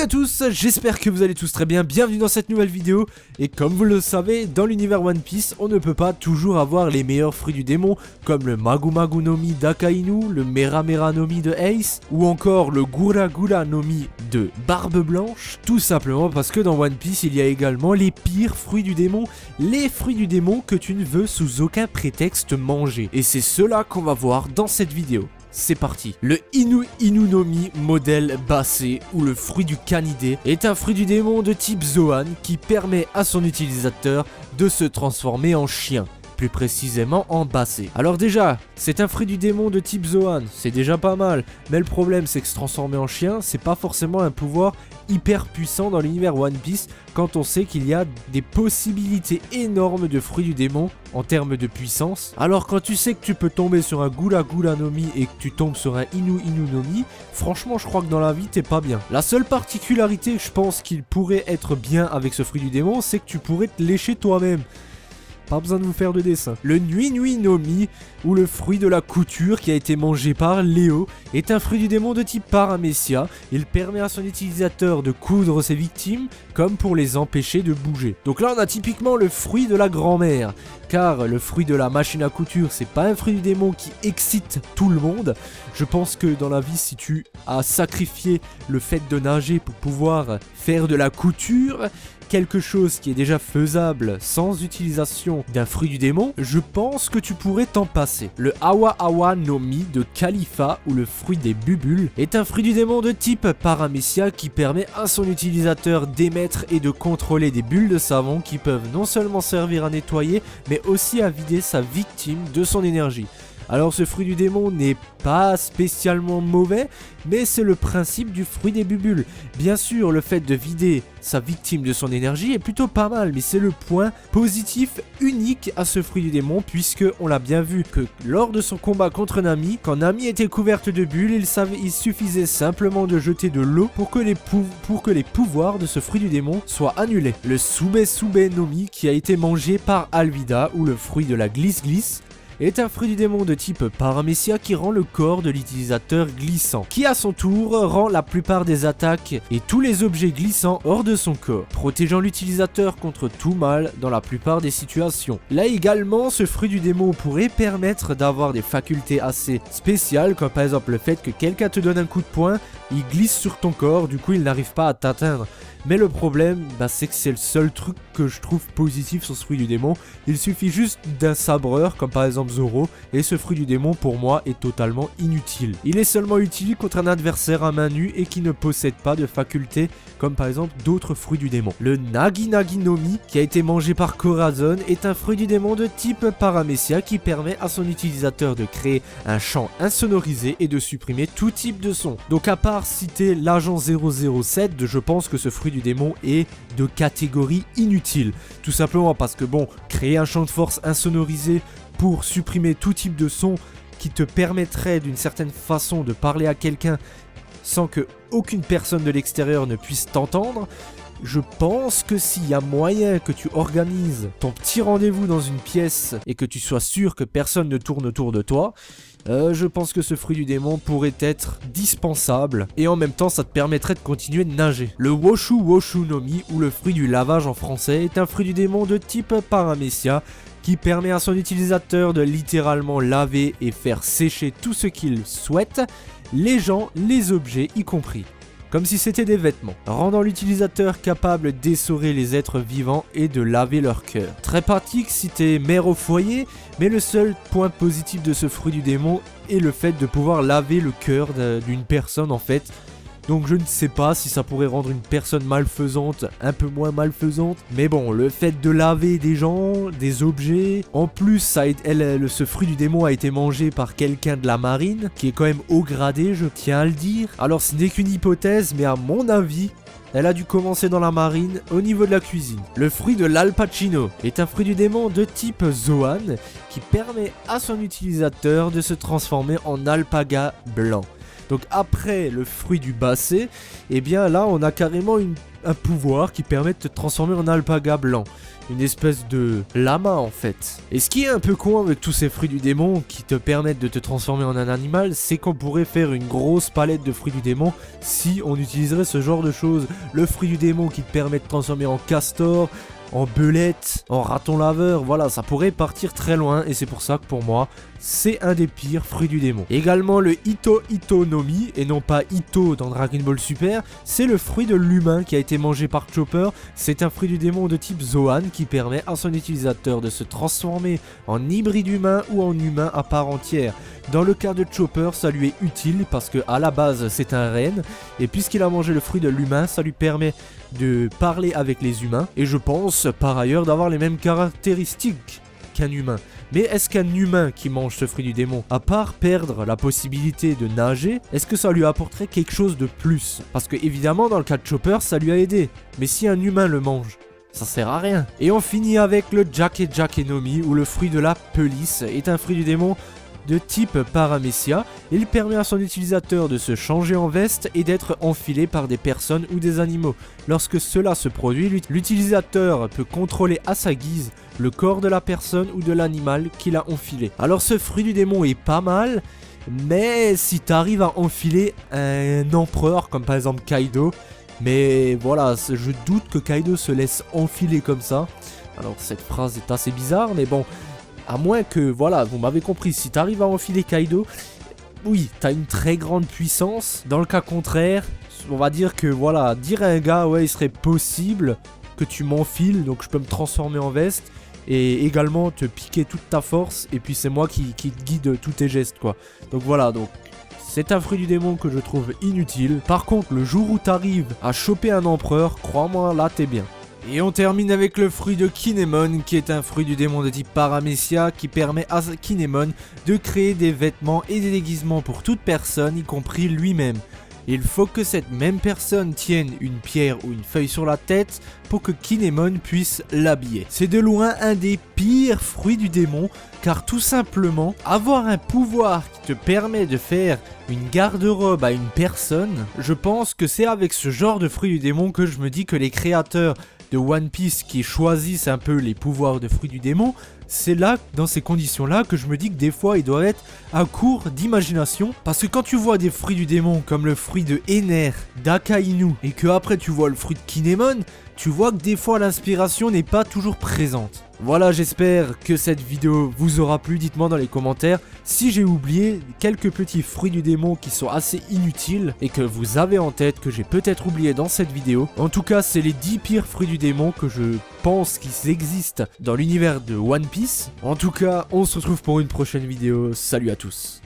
à tous, j'espère que vous allez tous très bien, bienvenue dans cette nouvelle vidéo. Et comme vous le savez, dans l'univers One Piece, on ne peut pas toujours avoir les meilleurs fruits du démon, comme le Magu Magu no Mi d'Akainu, le Mera Mera no Mi de Ace, ou encore le Gura Gura no Mi de Barbe Blanche. Tout simplement parce que dans One Piece, il y a également les pires fruits du démon, les fruits du démon que tu ne veux sous aucun prétexte manger. Et c'est cela qu'on va voir dans cette vidéo. C'est parti. Le Inu Inu no Mi modèle Bassé, ou le fruit du canidé, est un fruit du démon de type Zoan qui permet à son utilisateur de se transformer en chien, plus précisément en Bassé. Alors déjà, c'est un fruit du démon de type Zoan, c'est déjà pas mal, mais le problème c'est que se transformer en chien, c'est pas forcément un pouvoir hyper puissant dans l'univers One Piece quand on sait qu'il y a des possibilités énormes de fruits du démon en termes de puissance. Alors quand tu sais que tu peux tomber sur un Gura Gura no Mi et que tu tombes sur un Inu Inu no Mi, franchement je crois que dans la vie t'es pas bien. La seule particularité que je pense qu'il pourrait être bien avec ce fruit du démon, c'est que tu pourrais te lécher toi-même. Pas besoin de vous faire de dessin. Le Nui Nui no Mi, ou le fruit de la couture qui a été mangé par Léo, est un fruit du démon de type Paramecia. Il permet à son utilisateur de coudre ses victimes, comme pour les empêcher de bouger. Donc là on a typiquement le fruit de la grand-mère, car le fruit de la machine à couture, c'est pas un fruit du démon qui excite tout le monde. Je pense que dans la vie, si tu as sacrifié le fait de nager pour pouvoir faire de la couture, quelque chose qui est déjà faisable sans utilisation d'un fruit du démon, je pense que tu pourrais t'en passer. Le Awa Awa no Mi de Khalifa, ou le fruit des bubules, est un fruit du démon de type Paramecia qui permet à son utilisateur d'émettre et de contrôler des bulles de savon qui peuvent non seulement servir à nettoyer, mais aussi à vider sa victime de son énergie. Alors ce fruit du démon n'est pas spécialement mauvais, mais c'est le principe du fruit des bubules. Bien sûr, le fait de vider sa victime de son énergie est plutôt pas mal, mais c'est le point positif unique à ce fruit du démon, puisque on l'a bien vu que lors de son combat contre Nami, quand Nami était couverte de bulles, il suffisait simplement de jeter de l'eau pour que les pouvoirs de ce fruit du démon soient annulés. Le Sube Sube no Mi, qui a été mangé par Alvida, ou le fruit de la glisse glisse, est un fruit du démon de type Paramecia qui rend le corps de l'utilisateur glissant, qui à son tour rend la plupart des attaques et tous les objets glissants hors de son corps, protégeant l'utilisateur contre tout mal dans la plupart des situations. Là également, ce fruit du démon pourrait permettre d'avoir des facultés assez spéciales, comme par exemple le fait que quelqu'un te donne un coup de poing, il glisse sur ton corps, du coup il n'arrive pas à t'atteindre. Mais le problème, c'est que c'est le seul truc que je trouve positif sur ce fruit du démon. Il suffit juste d'un sabreur, comme par exemple Zoro, et ce fruit du démon pour moi est totalement inutile. Il est seulement utile contre un adversaire à main nue et qui ne possède pas de facultés, comme par exemple d'autres fruits du démon. Le Nagi Nagi no Mi, qui a été mangé par Corazon, est un fruit du démon de type Paramecia qui permet à son utilisateur de créer un chant insonorisé et de supprimer tout type de son. Donc à part citer l'agent 007, je pense que ce fruit du démon est de catégorie inutile. Tout simplement parce que bon, créer un champ de force insonorisé pour supprimer tout type de son qui te permettrait d'une certaine façon de parler à quelqu'un sans que aucune personne de l'extérieur ne puisse t'entendre, je pense que s'il y a moyen que tu organises ton petit rendez-vous dans une pièce et que tu sois sûr que personne ne tourne autour de toi, je pense que ce fruit du démon pourrait être dispensable et en même temps ça te permettrait de continuer de nager. Le Woshu Woshu no Mi, ou le fruit du lavage en français, est un fruit du démon de type Paramecia qui permet à son utilisateur de littéralement laver et faire sécher tout ce qu'il souhaite, les gens, les objets y compris, comme si c'était des vêtements, rendant l'utilisateur capable d'essorer les êtres vivants et de laver leur cœur. Très pratique si t'es mère au foyer, mais le seul point positif de ce fruit du démon est le fait de pouvoir laver le cœur d'une personne en fait. Donc je ne sais pas si ça pourrait rendre une personne malfaisante un peu moins malfaisante. Mais bon, le fait de laver des gens, des objets. En plus, ce fruit du démon a été mangé par quelqu'un de la marine, qui est quand même haut gradé, je tiens à le dire. Alors ce n'est qu'une hypothèse, mais à mon avis, elle a dû commencer dans la marine au niveau de la cuisine. Le fruit de l'Alpacino est un fruit du démon de type Zoan qui permet à son utilisateur de se transformer en alpaga blanc. Donc après le fruit du basset, et bien là on a carrément un pouvoir qui permet de te transformer en alpaga blanc. Une espèce de lama en fait. Et ce qui est un peu con avec tous ces fruits du démon qui te permettent de te transformer en un animal, c'est qu'on pourrait faire une grosse palette de fruits du démon si on utiliserait ce genre de choses. Le fruit du démon qui te permet de te transformer en castor, en belette, en raton laveur, voilà, ça pourrait partir très loin et c'est pour ça que pour moi, c'est un des pires fruits du démon. Également le Ito no Mi, et non pas Ito dans Dragon Ball Super, c'est le fruit de l'humain qui a été mangé par Chopper. C'est un fruit du démon de type Zoan qui permet à son utilisateur de se transformer en hybride humain ou en humain à part entière. Dans le cas de Chopper, ça lui est utile parce que à la base c'est un renne, et puisqu'il a mangé le fruit de l'humain, ça lui permet de parler avec les humains, et je pense par ailleurs d'avoir les mêmes caractéristiques qu'un humain. Mais est-ce qu'un humain qui mange ce fruit du démon, à part perdre la possibilité de nager, est-ce que ça lui apporterait quelque chose de plus? Parce que évidemment dans le cas de Chopper ça lui a aidé, mais si un humain le mange, ça sert à rien. Et on finit avec le Jake no Mi, où le fruit de la pelisse est un fruit du démon de type Paramecia. Il permet à son utilisateur de se changer en veste et d'être enfilé par des personnes ou des animaux. Lorsque cela se produit, l'utilisateur peut contrôler à sa guise le corps de la personne ou de l'animal qu'il a enfilé. Alors ce fruit du démon est pas mal, mais si tu arrives à enfiler un empereur comme par exemple Kaido, mais voilà, je doute que Kaido se laisse enfiler comme ça. Alors cette phrase est assez bizarre, mais bon, à moins que, voilà, vous m'avez compris, si tu arrives à enfiler Kaido, oui, tu as une très grande puissance. Dans le cas contraire, on va dire que, voilà, dire à un gars, ouais, il serait possible que tu m'enfiles, donc je peux me transformer en veste, et également te piquer toute ta force, et puis c'est moi qui te guide tous tes gestes, quoi. Donc voilà, donc c'est un fruit du démon que je trouve inutile. Par contre, le jour où tu arrives à choper un empereur, crois-moi, là, t'es bien. Et on termine avec le fruit de Kinemon, qui est un fruit du démon de type Paramecia, qui permet à Kinemon de créer des vêtements et des déguisements pour toute personne, y compris lui-même. Il faut que cette même personne tienne une pierre ou une feuille sur la tête pour que Kinemon puisse l'habiller. C'est de loin un des pires fruits du démon, car tout simplement, avoir un pouvoir qui te permet de faire une garde-robe à une personne, je pense que c'est avec ce genre de fruit du démon que je me dis que les créateurs de One Piece qui choisissent un peu les pouvoirs de fruits du démon, c'est là, dans ces conditions-là, que je me dis que des fois ils doivent être à court d'imagination. Parce que quand tu vois des fruits du démon comme le fruit de Ener, d'Akainu, et que après tu vois le fruit de Kinemon, tu vois que des fois l'inspiration n'est pas toujours présente. Voilà, j'espère que cette vidéo vous aura plu. Dites-moi dans les commentaires si j'ai oublié quelques petits fruits du démon qui sont assez inutiles et que vous avez en tête, que j'ai peut-être oublié dans cette vidéo. En tout cas, c'est les 10 pires fruits du démon que je pense qu'ils existent dans l'univers de One Piece. En tout cas, on se retrouve pour une prochaine vidéo. Salut à tous.